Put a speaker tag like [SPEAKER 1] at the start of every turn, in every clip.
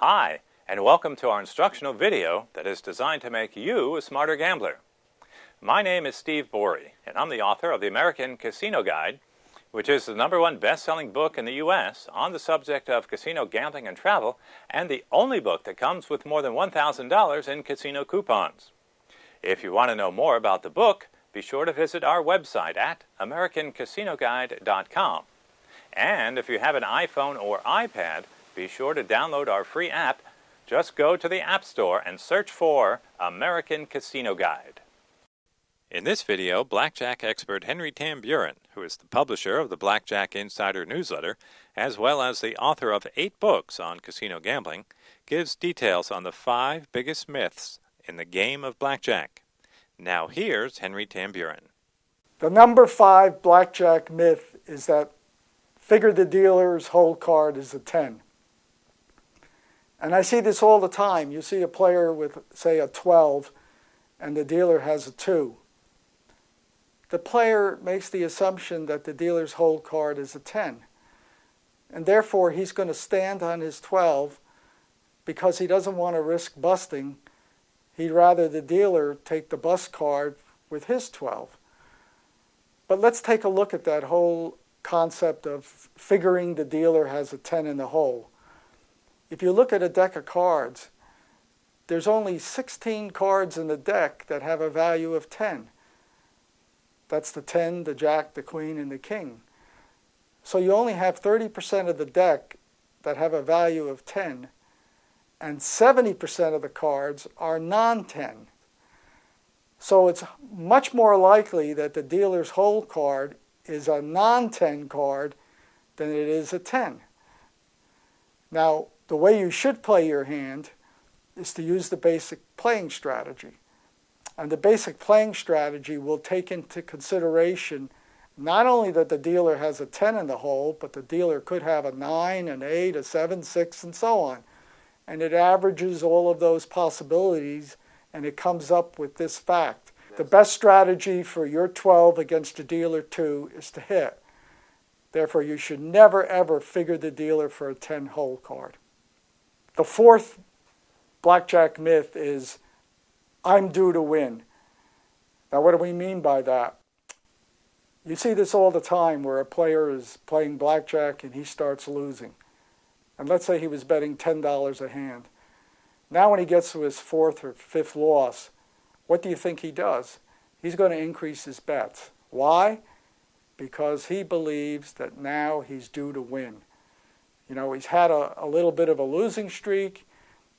[SPEAKER 1] Hi, and welcome to our instructional video that is designed to make you a smarter gambler. My name is Steve Borey, and I'm the author of the American Casino Guide, which is the #1 best-selling book in the U.S. on the subject of casino gambling and travel, and the only book that comes with more than $1,000 in casino coupons. If you want to know more about the book, be sure to visit our website at americancasinoguide.com. And if you have an iPhone or iPad, be sure to download our free app. Just go to the App Store and search for American Casino Guide. In this video, Blackjack expert Henry Tamburin, who is the publisher of the Blackjack Insider newsletter, as well as the author of 8 books on casino gambling, gives details on the 5 biggest myths in the game of blackjack. Now here's Henry Tamburin.
[SPEAKER 2] The number 5 blackjack myth is that figure the dealer's hold card is a 10. And I see this all the time. You see a player with, say, a 12, and the dealer has a 2. The player makes the assumption that the dealer's hold card is a 10. And therefore, he's going to stand on his 12 because he doesn't want to risk busting. He'd rather the dealer take the bust card with his 12. But let's take a look at that whole concept of figuring the dealer has a 10 in the hole. If you look at a deck of cards, there's only 16 cards in the deck that have a value of 10. That's the 10, the jack, the queen, and the king. So you only have 30% of the deck that have a value of 10, and 70% of the cards are non-10. So it's much more likely that the dealer's hold card is a non-10 card than it is a 10. Now, the way you should play your hand is to use the basic playing strategy. And the basic playing strategy will take into consideration not only that the dealer has a 10 in the hole, but the dealer could have a 9, an 8, a 7, 6, and so on. And it averages all of those possibilities, and it comes up with this fact. The best strategy for your 12 against a dealer 2 is to hit. Therefore, you should never, ever figure the dealer for a 10 hole card. The 4th blackjack myth is, I'm due to win. Now, what do we mean by that? You see this all the time where a player is playing blackjack and he starts losing. And let's say he was betting $10 a hand. Now when he gets to his 4th or 5th loss, what do you think he does? He's going to increase his bets. Why? Because he believes that now he's due to win. You know, he's had a little bit of a losing streak.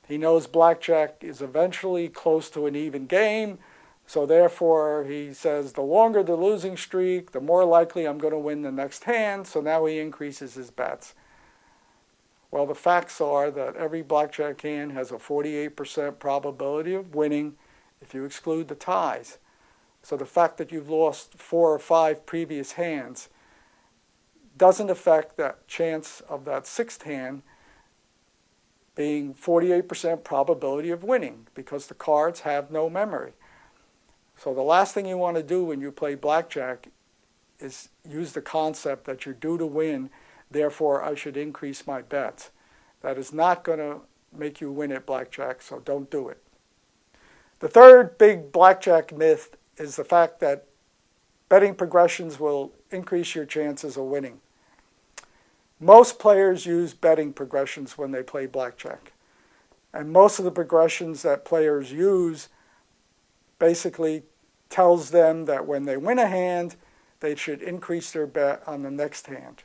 [SPEAKER 2] He knows blackjack is eventually close to an even game. So therefore, he says, the longer the losing streak, the more likely I'm going to win the next hand. So now he increases his bets. Well, the facts are that every blackjack hand has a 48% probability of winning if you exclude the ties. So the fact that you've lost 4 or 5 previous hands doesn't affect that chance of that 6th hand being 48% probability of winning, because the cards have no memory. So the last thing you want to do when you play blackjack is use the concept that you're due to win, therefore I should increase my bets. That is not going to make you win at blackjack, so don't do it. The 3rd big blackjack myth is the fact that betting progressions will increase your chances of winning. Most players use betting progressions when they play blackjack. And most of the progressions that players use basically tells them that when they win a hand, they should increase their bet on the next hand.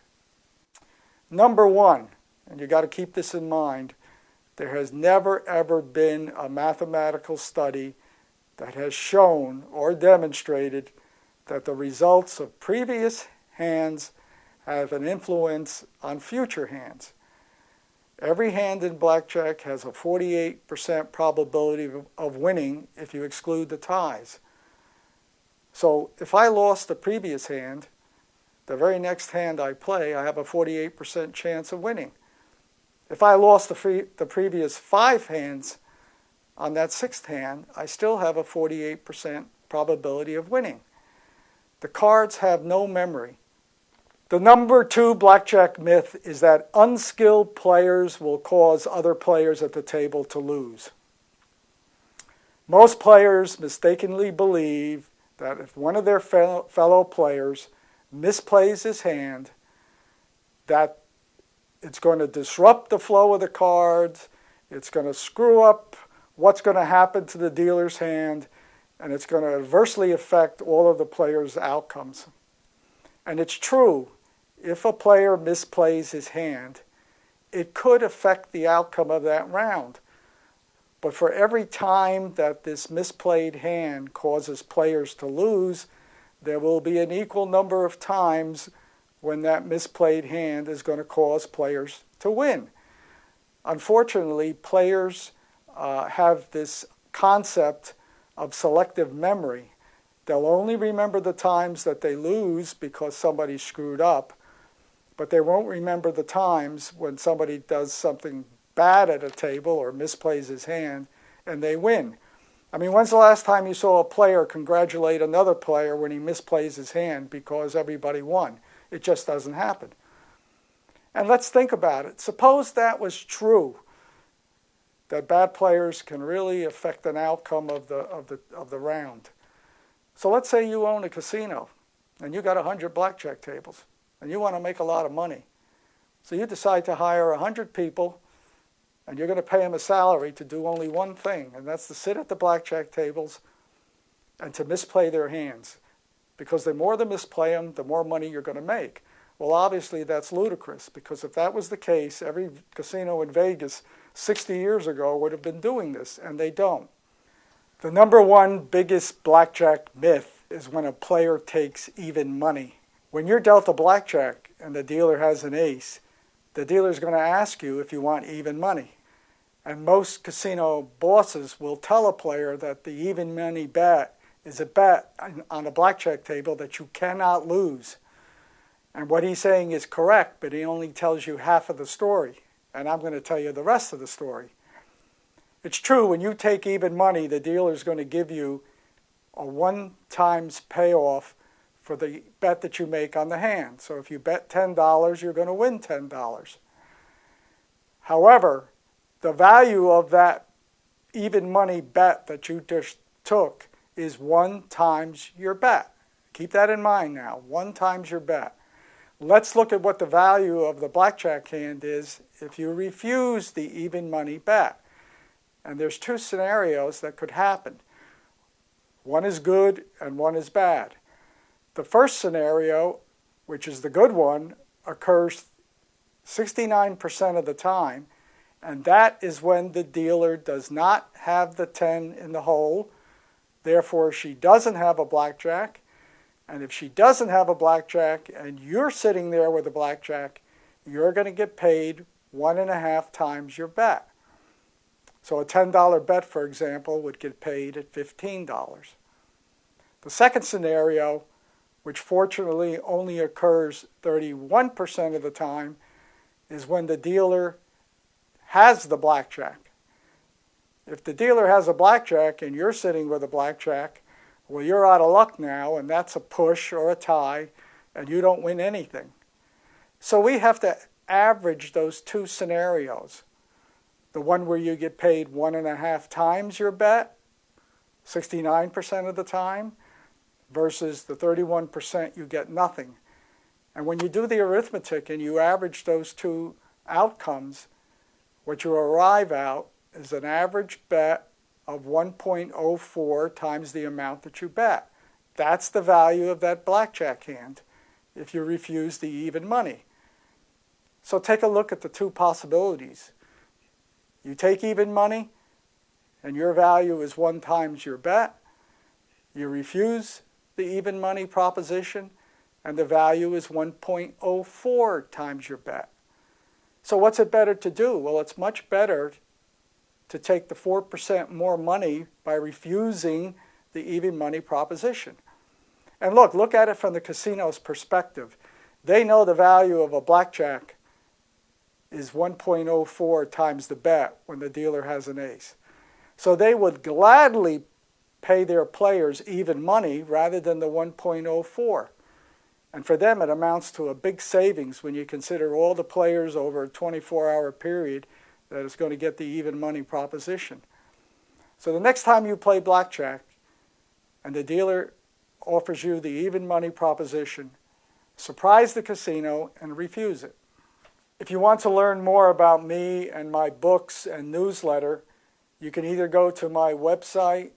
[SPEAKER 2] Number 1, and you got to keep this in mind, there has never ever been a mathematical study that has shown or demonstrated that the results of previous hands have an influence on future hands. Every hand in blackjack has a 48% probability of winning if you exclude the ties. So if I lost the previous hand, the very next hand I play, I have a 48% chance of winning. If I lost the previous 5 hands on that 6th hand, I still have a 48% probability of winning. The cards have no memory. The number 2 blackjack myth is that unskilled players will cause other players at the table to lose. Most players mistakenly believe that if one of their fellow players misplays his hand, that it's going to disrupt the flow of the cards, it's going to screw up what's going to happen to the dealer's hand, and it's going to adversely affect all of the players' outcomes. And it's true, if a player misplays his hand, it could affect the outcome of that round. But for every time that this misplayed hand causes players to lose, there will be an equal number of times when that misplayed hand is going to cause players to win. Unfortunately, players have this concept of selective memory. They'll only remember the times that they lose because somebody screwed up, but they won't remember the times when somebody does something bad at a table or misplays his hand and they win. I mean, when's the last time you saw a player congratulate another player when he misplays his hand because everybody won? It just doesn't happen. And let's think about it. Suppose that was true, that bad players can really affect an outcome of the round. So let's say you own a casino and you got 100 blackjack tables and you want to make a lot of money. So you decide to hire 100 people and you're going to pay them a salary to do only one thing, and that's to sit at the blackjack tables and to misplay their hands. Because the more they misplay them, the more money you're going to make. Well, obviously that's ludicrous, because if that was the case, every casino in Vegas 60 years ago would have been doing this, and they don't. The number 1 biggest blackjack myth is when a player takes even money. When you're dealt a blackjack and the dealer has an ace, the dealer's going to ask you if you want even money. And most casino bosses will tell a player that the even money bet is a bet on a blackjack table that you cannot lose. And what he's saying is correct, but he only tells you half of the story. And I'm going to tell you the rest of the story. It's true, when you take even money, the dealer's going to give you a 1 times payoff for the bet that you make on the hand. So if you bet $10, you're going to win $10. However, the value of that even money bet that you just took is 1 times your bet. Keep that in mind now, 1 times your bet. Let's look at what the value of the blackjack hand is if you refuse the even money bet. And there's 2 scenarios that could happen. One is good and one is bad. The first scenario, which is the good one, occurs 69% of the time, and that is when the dealer does not have the 10 in the hole. Therefore, she doesn't have a blackjack. And if she doesn't have a blackjack and you're sitting there with a blackjack, you're going to get paid 1.5 times your bet. So a $10 bet, for example, would get paid at $15. The second scenario, which fortunately only occurs 31% of the time, is when the dealer has the blackjack. If the dealer has a blackjack and you're sitting with a blackjack, well, you're out of luck now, and that's a push or a tie, and you don't win anything. So we have to average those 2 scenarios. The one where you get paid 1.5 times your bet, 69% of the time, versus the 31% you get nothing. And when you do the arithmetic and you average those 2 outcomes, what you arrive at is an average bet of 1.04 times the amount that you bet. That's the value of that blackjack hand if you refuse the even money. So take a look at the 2 possibilities. You take even money and your value is 1 times your bet. You refuse the even money proposition and the value is 1.04 times your bet. So what's it better to do? Well, it's much better to take the 4% more money by refusing the even money proposition. And look at it from the casino's perspective. They know the value of a blackjack is 1.04 times the bet when the dealer has an ace. So they would gladly pay their players even money rather than the 1.04. And for them, it amounts to a big savings when you consider all the players over a 24-hour period that is going to get the even money proposition. So the next time you play blackjack and the dealer offers you the even money proposition, surprise the casino and refuse it. If you want to learn more about me and my books and newsletter, you can either go to my website,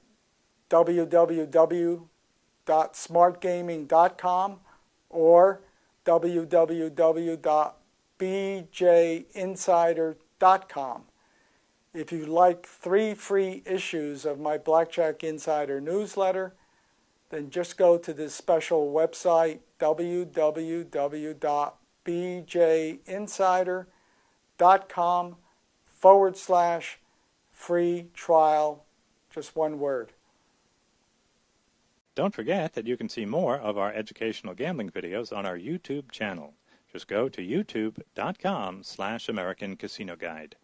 [SPEAKER 2] www.smartgaming.com, or www.bjinsider.com. If you like 3 free issues of my Blackjack Insider newsletter, then just go to this special website, www.bjinsider.com/free trial, just one word.
[SPEAKER 1] Don't forget that you can see more of our educational gambling videos on our YouTube channel. Just go to youtube.com/American Casino Guide.